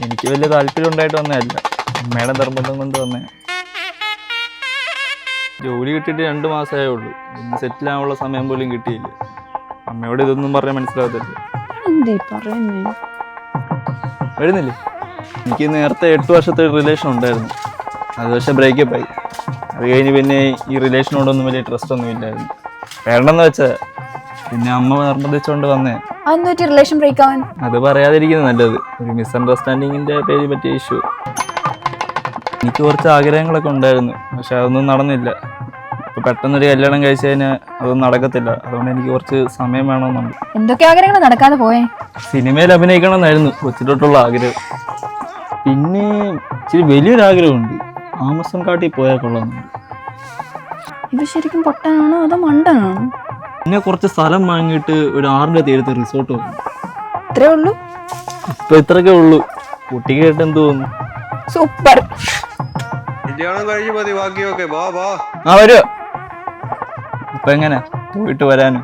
എനിക്ക് വലിയ താല്പര്യം ഉണ്ടായിട്ട് വന്നതല്ല, അമ്മയുടെ നിർബന്ധം കൊണ്ട് വന്നേ. ജോലി കിട്ടിയിട്ട് 2 മാസമേ ഉള്ളൂ. ഇന്ന് സെറ്റിൽ ആവാനുള്ള സമയം പോലും കിട്ടിയില്ല. അമ്മയോട് ഇതൊന്നും പറഞ്ഞാൽ മനസ്സിലാകത്തില്ല. വരുന്നില്ലേ? എനിക്ക് നേരത്തെ 8 വർഷത്തെ റിലേഷൻ ഉണ്ടായിരുന്നു. അത് പക്ഷെ ബ്രേക്കപ്പ് ആയി. അത് കഴിഞ്ഞ് പിന്നെ ഈ റിലേഷനോടൊന്നും വലിയ ട്രസ്റ്റ് ഒന്നും ഇല്ലായിരുന്നു. വേണ്ടെന്ന് വെച്ചാൽ പിന്നെ അമ്മ നിർബന്ധിച്ചുകൊണ്ട് വന്നേ. റിലേഷൻ ബ്രേക്ക് ആവാൻ അത് പറയാതിരിക്കുന്നത് നല്ലത്. ഒരു മിസ്അണ്ടർസ്റ്റാൻഡിങ്ങിന്റെ പേരിൽ പറ്റിയ ഇഷ്യൂ. എനിക്ക് കുറച്ച് ആഗ്രഹങ്ങളൊക്കെ ഉണ്ടായിരുന്നു, പക്ഷെ അതൊന്നും നടന്നില്ല. ഇപ്പൊ പെട്ടെന്നൊരു കല്യാണം കഴിച്ചു കഴിഞ്ഞാൽ അതൊന്നും നടക്കത്തില്ല. അതുകൊണ്ട് എനിക്ക് കുറച്ച് സമയം വേണമെന്നുണ്ട്. എന്തൊക്കെ ആഗ്രഹങ്ങൾ നടക്കാതെ പോയേ? സിനിമയിൽ അഭിനയിക്കണം എന്നായിരുന്നു കൊച്ചിലോട്ടുള്ള ആഗ്രഹം. പിന്നെ ഇച്ചിരി വലിയൊരാഗ്രഹമുണ്ട്, ആമസോൺ കാട്ടിൽ പോയാൽ കൊള്ളാമെന്നുണ്ട്. ഇത് ശരിക്കും പൊട്ടാനാണോ അതോ മണ്ടനാണോ? പിന്നെ കുറച്ച് സ്ഥലം വാങ്ങിയിട്ട് ഒരു 6ന്റെ തീരത്ത് റിസോർട്ട് വന്നു. ഇത്രേ ഉള്ളൂ? ഇപ്പൊ ഇത്രയൊക്കെ ഉള്ളൂ. കുട്ടിക്ക് കേട്ട് എന്ത് തോന്നുന്നു? സൂപ്പർ. ആ വരുമോ? അപ്പൊ എങ്ങനെ പോയിട്ട് വരാനും?